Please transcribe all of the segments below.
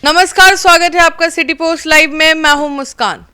नमस्कार, स्वागत है आपका सिटी पोस्ट लाइव में। मैं हूं मुस्कान।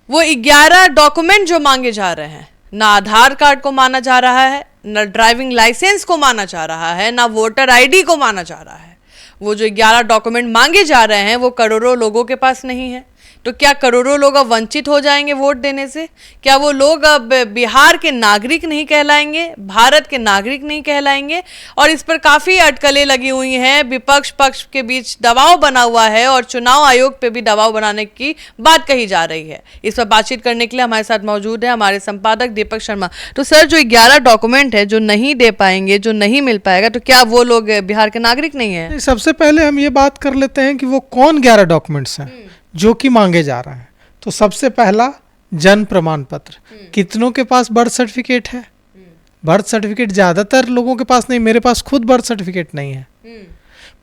वो 11 डॉक्यूमेंट जो मांगे जा रहे हैं, ना आधार कार्ड को माना जा रहा है, ना ड्राइविंग लाइसेंस को माना जा रहा है, ना वोटर आईडी को माना जा रहा है। वो जो 11 डॉक्यूमेंट मांगे जा रहे हैं वो करोड़ों लोगों के पास नहीं है। तो क्या करोड़ों लोग अब वंचित हो जाएंगे वोट देने से? क्या वो लोग अब बिहार के नागरिक नहीं कहलाएंगे, भारत के नागरिक नहीं कहलाएंगे? और इस पर काफ़ी अटकलें लगी हुई हैं, विपक्ष पक्ष के बीच दबाव बना हुआ है और चुनाव आयोग पे भी दबाव बनाने की बात कही जा रही है। इस पर बातचीत करने के लिए हमारे साथ मौजूद है हमारे संपादक दीपक शर्मा। तो सर, जो 11 डॉक्यूमेंट है जो नहीं दे पाएंगे, जो नहीं मिल पाएगा, तो क्या वो लोग बिहार के नागरिक नहीं है? सबसे पहले हम ये बात कर लेते हैं कि वो कौन 11 डॉक्यूमेंट्स हैं जो कि मांगे जा रहे हैं। तो सबसे पहला जन्म प्रमाण पत्र। कितनों के पास बर्थ सर्टिफिकेट है? बर्थ सर्टिफिकेट ज़्यादातर लोगों के पास नहीं। मेरे पास खुद बर्थ सर्टिफिकेट नहीं है।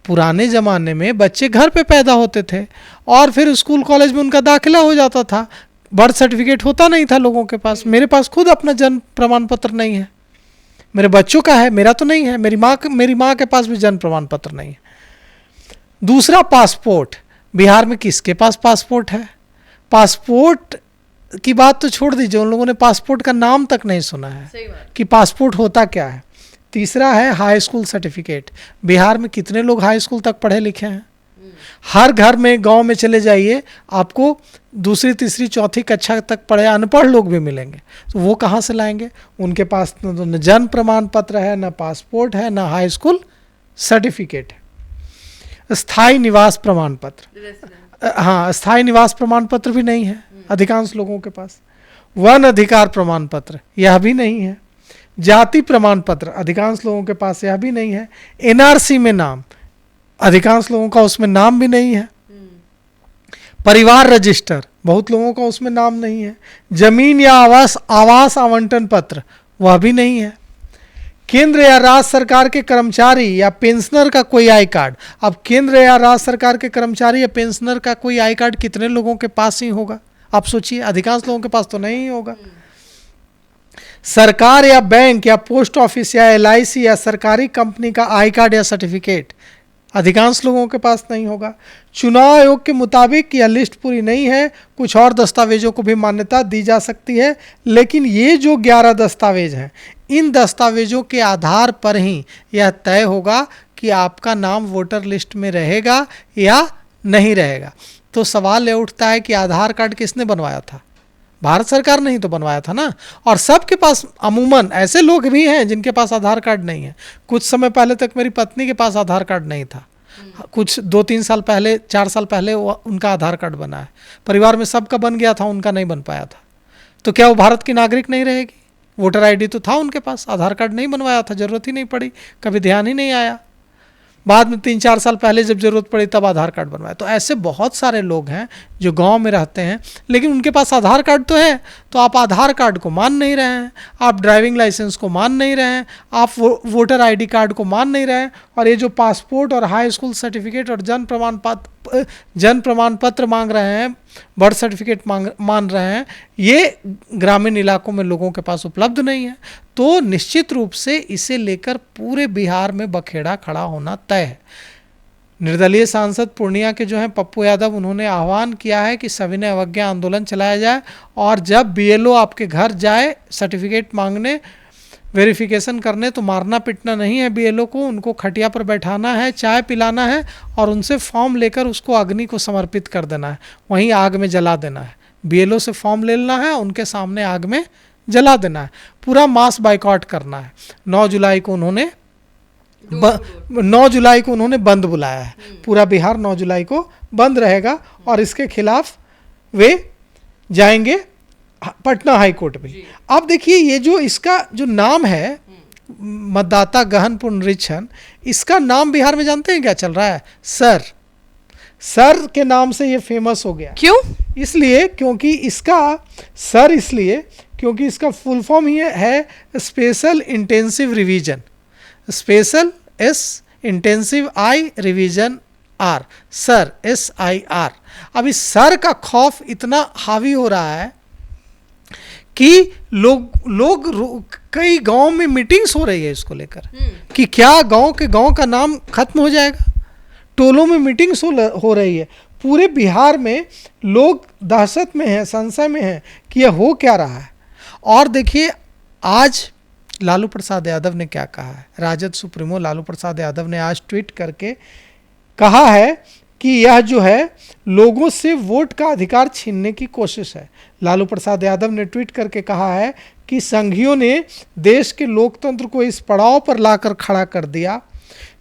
पुराने ज़माने में बच्चे घर पे पैदा होते थे और फिर स्कूल कॉलेज में उनका दाखिला हो जाता था। बर्थ सर्टिफिकेट होता नहीं था लोगों के पास। मेरे पास खुद अपना जन्म प्रमाण पत्र नहीं है। मेरे बच्चों का है, मेरा तो नहीं है। मेरी माँ के पास भी जन्म प्रमाण पत्र नहीं है। दूसरा, पासपोर्ट। बिहार में किसके पास पासपोर्ट है? पासपोर्ट की बात तो छोड़ दीजिए, उन लोगों ने पासपोर्ट का नाम तक नहीं सुना है कि पासपोर्ट होता क्या है। तीसरा है हाई स्कूल सर्टिफिकेट। बिहार में कितने लोग हाई स्कूल तक पढ़े लिखे हैं? हर घर में, गांव में चले जाइए, आपको दूसरी तीसरी चौथी कक्षा तक पढ़े अनपढ़ लोग भी मिलेंगे। तो वो कहाँ से लाएंगे? उनके पास न जन्म प्रमाण पत्र है, न पासपोर्ट है, न हाई स्कूल सर्टिफिकेट है। स्थायी निवास प्रमाण पत्र, हाँ, स्थायी निवास प्रमाण पत्र भी नहीं है अधिकांश लोगों के पास। वन अधिकार प्रमाण पत्र, यह भी नहीं है। जाति प्रमाण पत्र, अधिकांश लोगों के पास यह भी नहीं है। एनआरसी में नाम, अधिकांश लोगों का उसमें नाम भी नहीं है। परिवार रजिस्टर, बहुत लोगों का उसमें नाम नहीं है। जमीन या आवास आवंटन पत्र, वह भी नहीं है। केंद्र या राज्य सरकार के कर्मचारी या पेंशनर का कोई आई कार्ड। अब केंद्र या राज्य सरकार के कर्मचारी या पेंशनर का कोई आई कार्ड कितने लोगों के पास ही होगा? आप सोचिए, अधिकांश लोगों के पास तो नहीं होगा। सरकार या बैंक या पोस्ट ऑफिस या एलआईसी या सरकारी कंपनी का आई कार्ड या सर्टिफिकेट, अधिकांश लोगों के पास नहीं होगा। चुनाव आयोग के मुताबिक यह लिस्ट पूरी नहीं है, कुछ और दस्तावेजों को भी मान्यता दी जा सकती है। लेकिन ये जो 11 दस्तावेज हैं, इन दस्तावेजों के आधार पर ही यह तय होगा कि आपका नाम वोटर लिस्ट में रहेगा या नहीं रहेगा। तो सवाल यह उठता है कि आधार कार्ड किसने बनवाया था? भारत सरकार ने ही तो बनवाया था ना। और सबके पास, अमूमन ऐसे लोग भी हैं जिनके पास आधार कार्ड नहीं है। कुछ समय पहले तक मेरी पत्नी के पास आधार कार्ड नहीं था। कुछ 2-3 साल पहले, 4 साल पहले उनका आधार कार्ड बना है। परिवार में सबका बन गया था, उनका नहीं बन पाया था। तो क्या वो भारत की नागरिक नहीं रहेगी? वोटर आईडी तो था उनके पास, आधार कार्ड नहीं बनवाया था, जरूरत ही नहीं पड़ी, कभी ध्यान ही नहीं आया। बाद में 3-4 साल पहले जब जरूरत पड़ी तब आधार कार्ड बनवाया। तो ऐसे बहुत सारे लोग हैं जो गांव में रहते हैं लेकिन उनके पास आधार कार्ड तो है। तो आप आधार कार्ड को मान नहीं रहे हैं, आप ड्राइविंग लाइसेंस को मान नहीं रहे हैं, आप वोटर आईडी कार्ड को मान नहीं रहे हैं, और ये जो पासपोर्ट और हाई स्कूल सर्टिफिकेट और जन्म प्रमाण पत्र मांग रहे हैं, बर्थ सर्टिफिकेट मान रहे हैं, ये ग्रामीण इलाकों में लोगों के पास उपलब्ध नहीं है। तो निश्चित रूप से इसे लेकर पूरे बिहार में बखेड़ा खड़ा होना तय है। निर्दलीय सांसद पूर्णिया के जो हैं पप्पू यादव, उन्होंने आह्वान किया है कि सविनय अवज्ञा आंदोलन चलाया जाए और जब बीएलओ आपके घर जाए सर्टिफिकेट मांगने, वेरिफिकेशन करने, तो मारना पीटना नहीं है बीएलओ को, उनको खटिया पर बैठाना है, चाय पिलाना है और उनसे फॉर्म लेकर उसको अग्नि को समर्पित कर देना है, वहीं आग में जला देना है। बीएलओ से फॉर्म ले लेना है, उनके सामने आग में जला देना है। पूरा मास बाइकआउट करना है। 9 जुलाई को उन्होंने बंद बुलाया है। पूरा बिहार 9 जुलाई को बंद रहेगा और इसके खिलाफ वे जाएंगे पटना हाई कोर्ट में। अब देखिए, ये जो इसका जो नाम है, मतदाता गहन पुनरीक्षण, इसका नाम बिहार में जानते हैं क्या चल रहा है? सर के नाम से ये फेमस हो गया। क्यों? इसलिए क्योंकि इसका फुल फॉर्म ही है special intensive revision. Special S, intensive I, revision R, SIR, SIR। अब इस सर का खौफ इतना हावी हो रहा है कि लोग कई गांव में मीटिंग्स हो रही है इसको लेकर कि क्या गांव का नाम खत्म हो जाएगा, टोलों में मीटिंग्स हो रही है, पूरे बिहार में लोग दहशत में हैं, संशय में हैं कि यह हो क्या रहा है। और देखिए आज लालू प्रसाद यादव ने क्या कहा है, राजद सुप्रीमो लालू प्रसाद यादव ने आज ट्वीट करके कहा है कि यह जो है लोगों से वोट का अधिकार छीनने की कोशिश है। लालू प्रसाद यादव ने ट्वीट करके कहा है कि संघियों ने देश के लोकतंत्र को इस पड़ाव पर लाकर खड़ा कर दिया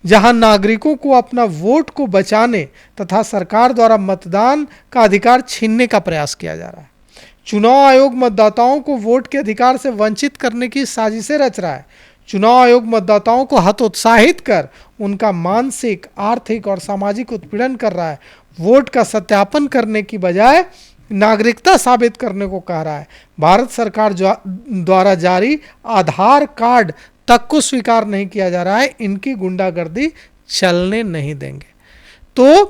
जहां नागरिकों को अपना वोट को बचाने तथा सरकार द्वारा मतदान का अधिकार छीनने का प्रयास किया जा रहा है। चुनाव आयोग मतदाताओं को वोट के अधिकार से वंचित करने की साजिशें रच रहा है। चुनाव आयोग मतदाताओं को हतोत्साहित कर उनका मानसिक, आर्थिक और सामाजिक उत्पीड़न कर रहा है। वोट का सत्यापन करने की बजाय नागरिकता साबित करने को कह रहा है। भारत सरकार द्वारा जारी आधार कार्ड तक को स्वीकार नहीं किया जा रहा है। इनकी गुंडागर्दी चलने नहीं देंगे। तो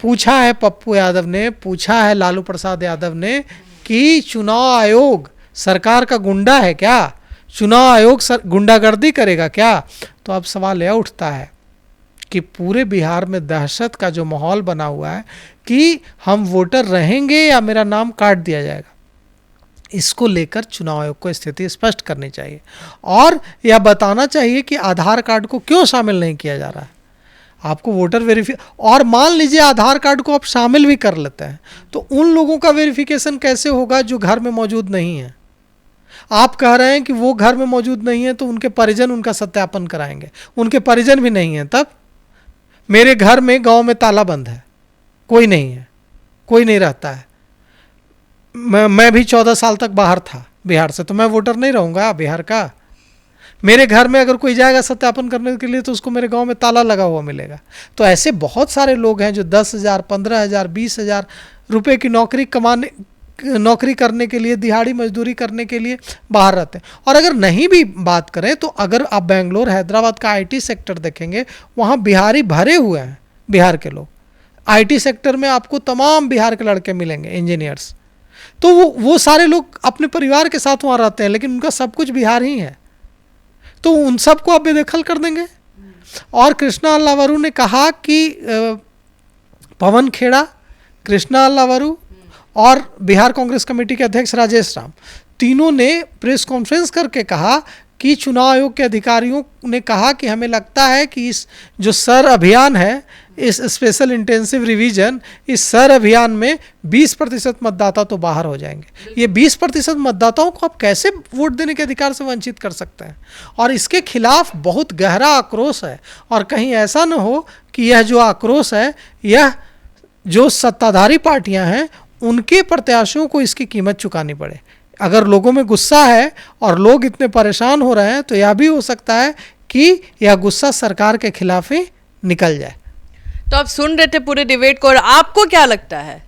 पूछा है पप्पू यादव ने, पूछा है लालू प्रसाद यादव ने कि चुनाव आयोग सरकार का गुंडा है क्या, चुनाव आयोग गुंडागर्दी करेगा क्या। तो अब सवाल यह उठता है कि पूरे बिहार में दहशत का जो माहौल बना हुआ है कि हम वोटर रहेंगे या मेरा नाम काट दिया जाएगा, इसको लेकर चुनाव आयोग को स्थिति स्पष्ट करनी चाहिए और यह बताना चाहिए कि आधार कार्ड को क्यों शामिल नहीं किया जा रहा है। आपको वोटर और मान लीजिए आधार कार्ड को आप शामिल भी कर लेते हैं तो उन लोगों का वेरिफिकेशन कैसे होगा जो घर में मौजूद नहीं है। आप कह रहे हैं कि वो घर में मौजूद नहीं है तो उनके परिजन उनका सत्यापन कराएंगे, उनके परिजन भी नहीं है। तब मेरे घर में गांव में ताला बंद है, कोई नहीं है, कोई नहीं रहता है, मैं भी 14 साल तक बाहर था बिहार से, तो मैं वोटर नहीं रहूँगा बिहार का। मेरे घर में अगर कोई जाएगा सत्यापन करने के लिए तो उसको मेरे गांव में ताला लगा हुआ मिलेगा। तो ऐसे बहुत सारे लोग हैं जो 10,000, 15,000, 20,000 रुपये की नौकरी करने के लिए, दिहाड़ी मजदूरी करने के लिए बाहर रहते हैं। और अगर नहीं भी बात करें तो अगर आप बेंगलोर, हैदराबाद का आईटी सेक्टर देखेंगे, वहाँ बिहारी भरे हुए हैं, बिहार के लोग। आईटी सेक्टर में आपको तमाम बिहार के लड़के मिलेंगे, इंजीनियर्स। तो वो सारे लोग अपने परिवार के साथ वहाँ रहते हैं, लेकिन उनका सब कुछ बिहार ही है। तो उन सबको आप बेदखल कर देंगे। और कृष्णा अल्लावरू ने कहा कि पवन खेड़ा, कृष्णा अल्लावरू और बिहार कांग्रेस कमेटी के अध्यक्ष राजेश राम, तीनों ने प्रेस कॉन्फ्रेंस करके कहा कि चुनाव आयोग के अधिकारियों ने कहा कि हमें लगता है कि इस जो सर अभियान है, इस स्पेशल इंटेंसिव रिवीजन, इस सर अभियान में 20% मतदाता तो बाहर हो जाएंगे। ये 20% मतदाताओं को आप कैसे वोट देने के अधिकार से वंचित कर सकते हैं। और इसके खिलाफ बहुत गहरा आक्रोश है। और कहीं ऐसा न हो कि यह जो आक्रोश है, यह जो सत्ताधारी पार्टियां हैं उनके प्रत्याशियों को इसकी कीमत चुकानी पड़े। अगर लोगों में गुस्सा है और लोग इतने परेशान हो रहे हैं तो यह भी हो सकता है कि यह गुस्सा सरकार के खिलाफ ही निकल जाए। तो आप सुन रहे थे पूरे डिबेट को, और आपको क्या लगता है?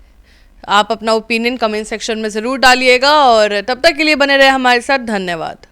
आप अपना ओपिनियन कमेंट सेक्शन में ज़रूर डालिएगा और तब तक के लिए बने रहे हमारे साथ। धन्यवाद।